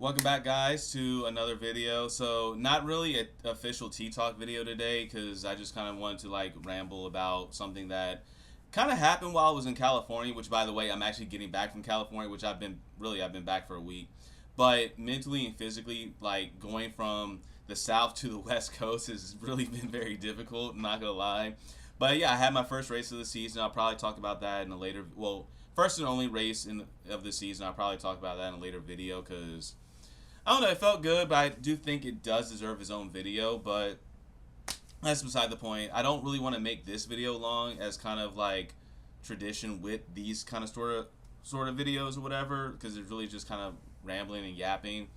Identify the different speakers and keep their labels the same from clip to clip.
Speaker 1: Welcome back, guys, to another video. So not really an official T-Talk video today because I just kind of wanted to like ramble about something that kind of happened while I was in California, which, by the way, I'm actually getting back from California, which I've been back for a week. But mentally and physically, like going from the South to the West Coast has really been very difficult, I'm not gonna lie. But yeah, I had my first race of the season. I'll probably talk about that in a later, well, first and only race of the season. I'll probably talk about that in a later video because I don't know, it felt good, but I do think it does deserve its own video, but that's beside the point. I don't really want to make this video long as kind of like tradition with these kind of sort of videos or whatever, because it's really just kind of rambling and yapping.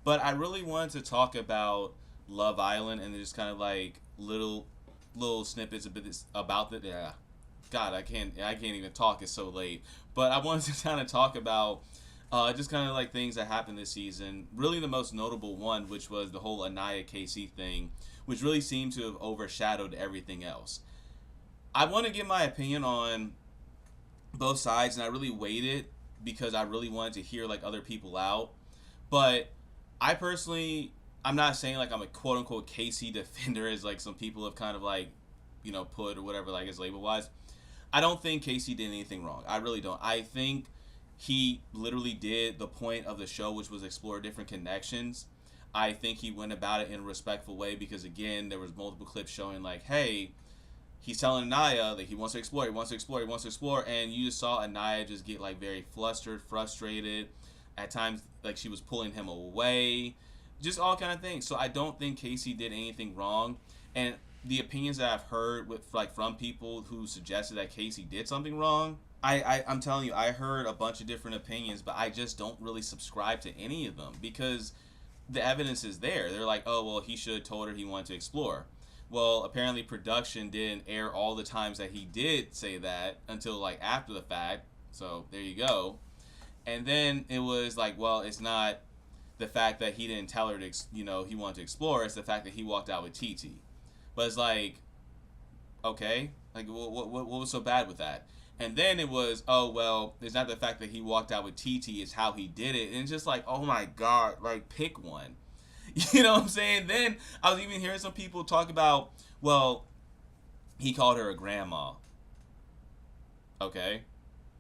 Speaker 1: But I really wanted to talk about Love Island and just kind of like little snippets about it. Yeah. God, I can't even talk. It's so late. But I wanted to kind of talk about just kind of like things that happened this season. Really, the most notable one, which was the whole Aniya KC thing, which really seemed to have overshadowed everything else. I want to give my opinion on both sides, and I really waited because I really wanted to hear like other people out. But I personally, I'm not saying like I'm a quote unquote KC defender, as like some people have kind of like, put or whatever, like as label wise. I don't think KC did anything wrong. I really don't. I think he literally did the point of the show, which was explore different connections. I think he went about it in a respectful way because, again, there was multiple clips showing like, hey, he's telling Aniya that he wants to explore, and you just saw Aniya just get like very flustered, frustrated. At times, like she was pulling him away, just all kind of things. So I don't think KC did anything wrong, and the opinions that I've heard from people who suggested that KC did something wrong, I'm telling you, I heard a bunch of different opinions, but I just don't really subscribe to any of them because the evidence is there. They're like, oh, well, he should have told her he wanted to explore. Well, apparently production didn't air all the times that he did say that until like after the fact. So there you go. And then it was like, well, it's not the fact that he didn't tell her to, he wanted to explore. It's the fact that he walked out with TT. But it's like, okay, like what was so bad with that? And then it was, oh, well, it's not the fact that he walked out with TT, it's how he did it. And it's just like, oh my God, like pick one. You know what I'm saying? Then I was even hearing some people talk about, well, he called her a grandma. Okay.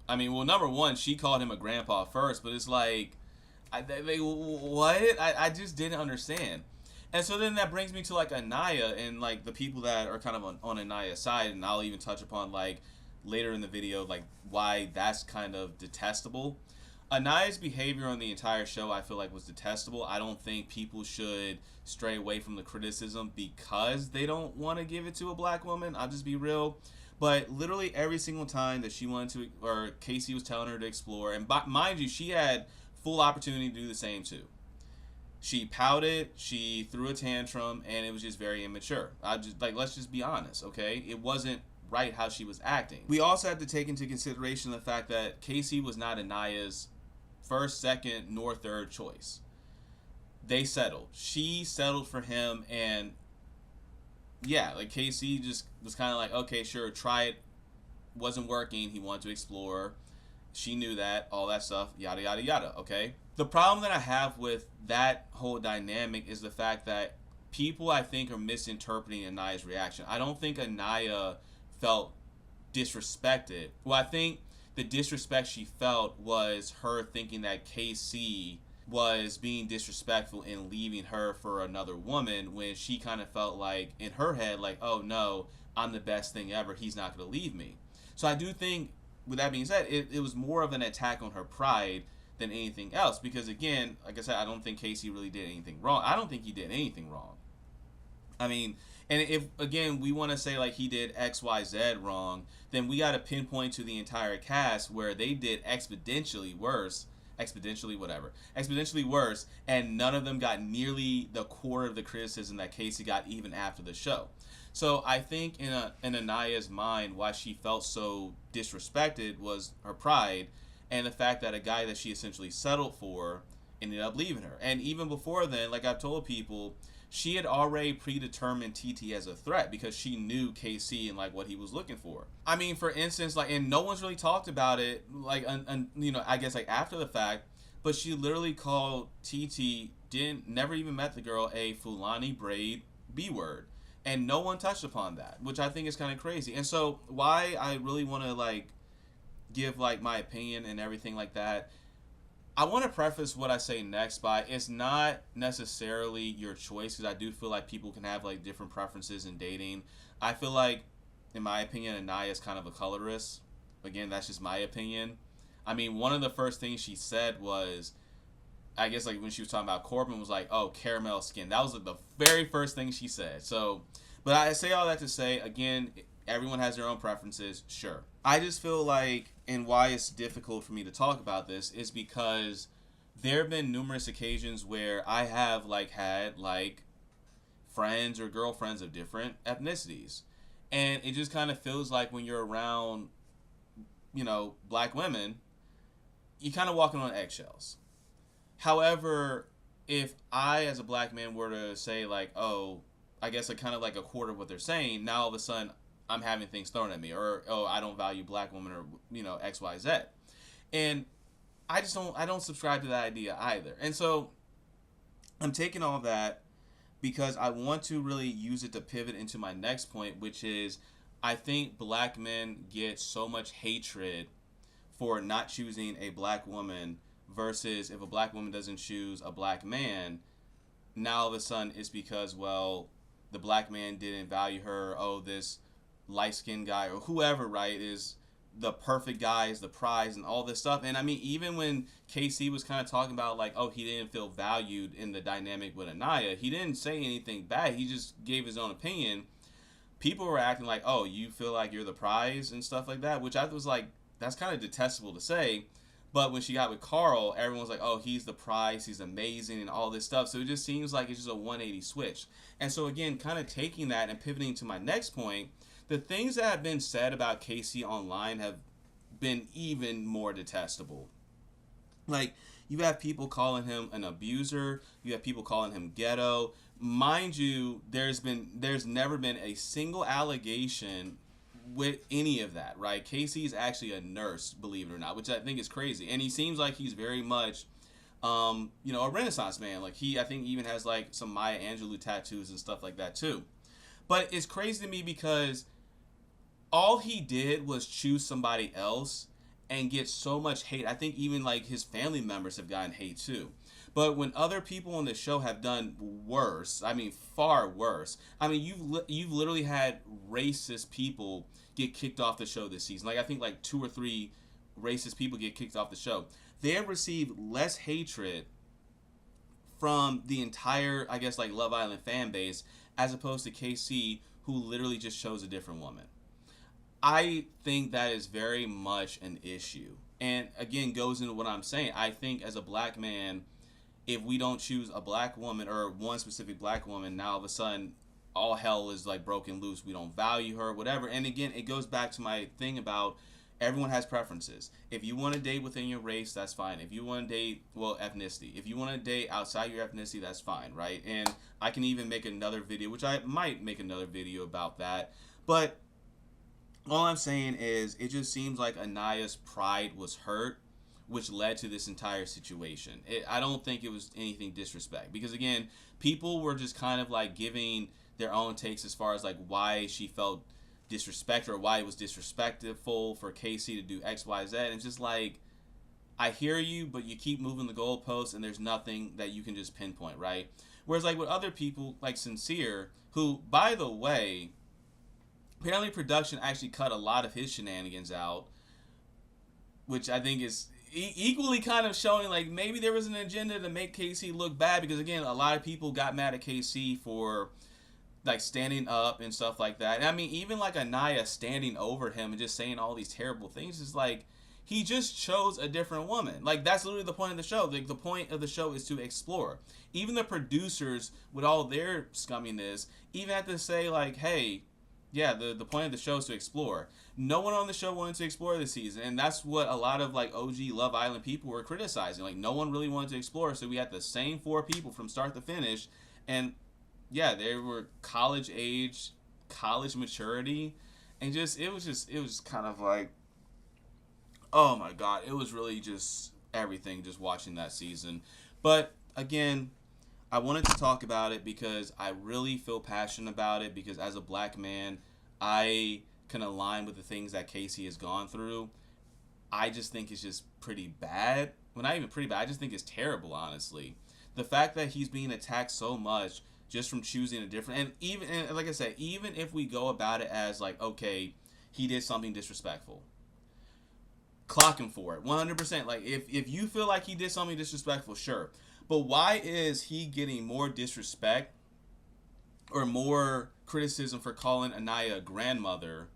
Speaker 1: I mean, well, number one, she called him a grandpa first, but it's like, what? I just didn't understand. And so then that brings me to like Aniya and like the people that are kind of on Aniya's side, and I'll even touch upon like later in the video like why that's kind of detestable. Aniya's behavior on the entire show I feel like was detestable. I don't think people should stray away from the criticism because they don't want to give it to a black woman. I'll just be real. But literally every single time that she wanted to, or KC was telling her to explore, and mind you, she had full opportunity to do the same too. She pouted, she threw a tantrum, and it was just very immature. Let's just be honest, okay? It wasn't right how she was acting. We also have to take into consideration the fact that KC was not Aniya's first, second, nor third choice. They settled. She settled for him, and yeah, like KC just was kind of like, okay, sure, try it. Wasn't working. He wanted to explore. She knew that, all that stuff, yada, yada, yada, okay? The problem that I have with that whole dynamic is the fact that people, I think, are misinterpreting Aniya's reaction. I don't think Aniya felt disrespected. Well, I think the disrespect she felt was her thinking that KC was being disrespectful in leaving her for another woman when she kind of felt like, in her head, like, oh no, I'm the best thing ever. He's not going to leave me. So I do think, with that being said, it was more of an attack on her pride than anything else. Because again, like I said, I don't think KC really did anything wrong. I don't think he did anything wrong. I mean, and if, again, we want to say like he did X, Y, Z wrong, then we got to pinpoint to the entire cast where they did exponentially worse, and none of them got nearly the core of the criticism that KC got even after the show. So I think in Aniya's mind, why she felt so disrespected was her pride and the fact that a guy that she essentially settled for ended up leaving her. And even before then, like I've told people, she had already predetermined TT as a threat because she knew KC and like what he was looking for. I mean, for instance, like, and no one's really talked about it, like, I guess like after the fact, but she literally called TT, didn't never even met the girl, a Fulani braid B word, and no one touched upon that, which I think is kind of crazy. And so why I really want to like give like my opinion and everything like that, I want to preface what I say next by it's not necessarily your choice, because I do feel like people can have like different preferences in dating. I feel like, in my opinion, Aniya is kind of a colorist. Again, that's just my opinion. I mean, one of the first things she said was, I guess like when she was talking about Corbin, was like, "Oh, caramel skin." That was like the very first thing she said. So, but I say all that to say, again, everyone has their own preferences. Sure. I just feel like, and why it's difficult for me to talk about this is because there have been numerous occasions where I have like had like friends or girlfriends of different ethnicities, and it just kind of feels like when you're around, black women, you kind of walking on eggshells. However, if I, as a black man, were to say like, "Oh, I guess like kind of like a quarter of what they're saying," now all of a sudden I'm having things thrown at me, or "Oh, I don't value black women," or X, Y, Z, and I don't subscribe to that idea either. And so I'm taking all that because I want to really use it to pivot into my next point, which is I think black men get so much hatred for not choosing a black woman, versus if a black woman doesn't choose a black man, now all of a sudden it's because, well, the black man didn't value her. Oh, this light skinned guy or whoever, right, is the perfect guy, is the prize, and all this stuff. And I mean, even when KC was kind of talking about like, oh, he didn't feel valued in the dynamic with Aniya, he didn't say anything bad. He just gave his own opinion. People were acting like, oh, you feel like you're the prize and stuff like that, which I was like, that's kind of detestable to say. But when she got with Carl, everyone was like, oh, he's the prize, he's amazing, and all this stuff. So it just seems like it's just a 180 switch. And so again, kind of taking that and pivoting to my next point, the things that have been said about KC online have been even more detestable. Like, you have people calling him an abuser, you have people calling him ghetto. Mind you, there's never been a single allegation with any of that, right? Casey is actually a nurse, believe it or not, which I think is crazy. And he seems like he's very much a Renaissance man. Like, I think even has like some Maya Angelou tattoos and stuff like that too. But it's crazy to me because all he did was choose somebody else and get so much hate. I think even like his family members have gotten hate too. But when other people on the show have done worse, I mean far worse. I mean you've literally had racist people get kicked off the show this season. Like I think like 2 or 3 racist people get kicked off the show. They have received less hatred from the entire, I guess, like Love Island fan base as opposed to KC, who literally just chose a different woman. I think that is very much an issue. And again, goes into what I'm saying. I think as a black man, if we don't choose a black woman or one specific black woman, now all of a sudden all hell is like broken loose. We don't value her, whatever. And again, it goes back to my thing about everyone has preferences. If you want to date within your race, that's fine. If you want to date, well, ethnicity. If you want to date outside your ethnicity, that's fine, right? And I can even make another video, which I might make another video about that. But all I'm saying is it just seems like Aniya's pride was hurt, which led to this entire situation. I don't think it was anything disrespect, because again, people were just kind of like giving their own takes as far as like why she felt disrespect or why it was disrespectful for KC to do X, Y, Z. And it's just like, I hear you, but you keep moving the goalposts and there's nothing that you can just pinpoint, right? Whereas like with other people like Sincere, who, by the way, apparently production actually cut a lot of his shenanigans out, which I think is equally kind of showing like maybe there was an agenda to make KC look bad, because again, a lot of people got mad at KC for like standing up and stuff like that. And I mean, even like Aniya standing over him and just saying all these terrible things is like, he just chose a different woman. Like, that's literally the point of the show. Like, the point of the show is to explore. Even the producers, with all their scumminess, even had to say like, hey, yeah, the point of the show is to explore. No one on the show wanted to explore this season, and that's what a lot of like OG Love Island people were criticizing. Like, no one really wanted to explore, so we had the same 4 people from start to finish, and yeah, they were college age, college maturity, and it was kind of like, oh my god, it was really just everything just watching that season. But again, I wanted to talk about it because I really feel passionate about it, because as a black man, I can align with the things that Casey has gone through. I just think it's just pretty bad. Well, not even pretty bad. I just think it's terrible, honestly. The fact that he's being attacked so much just from choosing a different, and like I said, even if we go about it as like, okay, he did something disrespectful, clock him for it, 100%. Like if you feel like he did something disrespectful, sure. But why is he getting more disrespect or more criticism for calling Aniya a grandmother,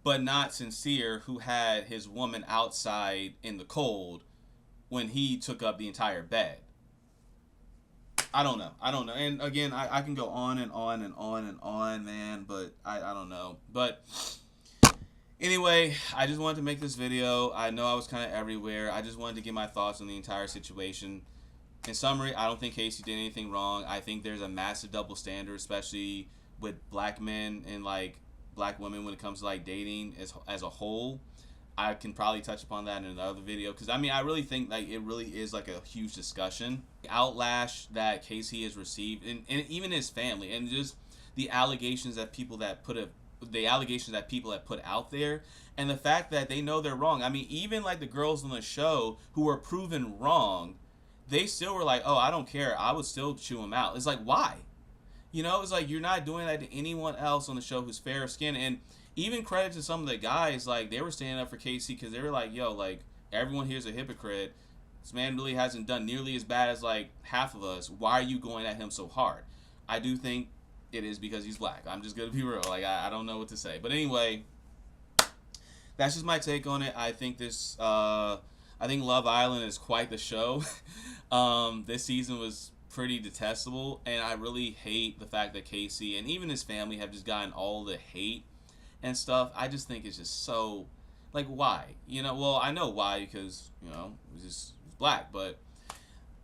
Speaker 1: but not Sincere, who had his woman outside in the cold when he took up the entire bed? I don't know. And again, I can go on and on and on and on, man, but I don't know. But anyway, I just wanted to make this video. I know I was kind of everywhere. I just wanted to get my thoughts on the entire situation. In summary, I don't think Casey did anything wrong. I think there's a massive double standard, especially with black men and like black women when it comes to like dating as a whole. I can probably touch upon that in another video, because I mean, I really think like it really is like a huge discussion. The outlash that Casey has received, and even his family, and just the allegations that people have put out there, and the fact that they know they're wrong. I mean, even like the girls on the show who were proven wrong, they still were like, oh, I don't care, I would still chew him out. It's like, why? You know, it's like you're not doing that to anyone else on the show who's fair skinned. And even credit to some of the guys, like they were standing up for Casey, because they were like, yo, like everyone here's a hypocrite. This man really hasn't done nearly as bad as like half of us. Why are you going at him so hard? I do think it is because he's black. I'm just gonna be real. Like I don't know what to say. But anyway, that's just my take on it. I think I think Love Island is quite the show. This season was pretty detestable, and I really hate the fact that Casey and even his family have just gotten all the hate and stuff. I just think it's just so, like, why? You know, well, I know why, because, you know, he's black, but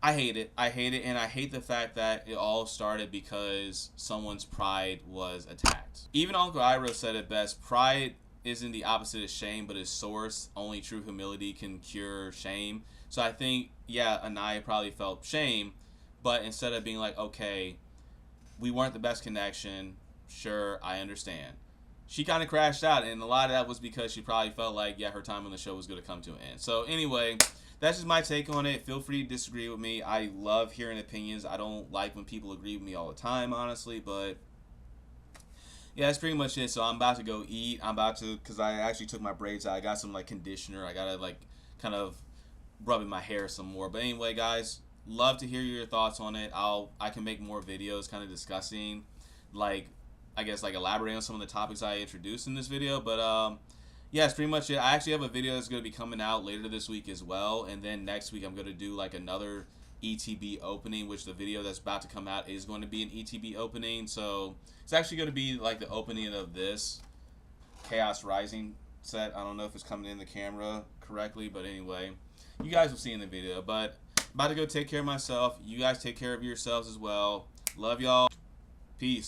Speaker 1: I hate it. And I hate the fact that it all started because someone's pride was attacked. Even Uncle Iroh said it best: pride isn't the opposite of shame, but its source. Only true humility can cure shame. So I think, yeah, Aniya probably felt shame, but instead of being like, okay, we weren't the best connection, sure, I understand, she kind of crashed out, and a lot of that was because she probably felt like, yeah, her time on the show was going to come to an end. So anyway, that's just my take on it. Feel free to disagree with me. I love hearing opinions. I don't like when people agree with me all the time, honestly, but yeah, that's pretty much it. So I'm about to go eat. Because I actually took my braids out. I got some like conditioner. I got to like kind of rub in my hair some more. But anyway, guys, love to hear your thoughts on it. I can make more videos kind of discussing, like, I guess, like elaborating on some of the topics I introduced in this video. But yeah, that's pretty much it. I actually have a video that's going to be coming out later this week as well, and then next week I'm going to do like another ETB opening, which the video that's about to come out is going to be an ETB opening. So it's actually going to be like the opening of this Chaos Rising set. I don't know if it's coming in the camera correctly, but anyway, you guys will see in the video. But about to go take care of myself. You guys take care of yourselves as well. Love y'all. Peace.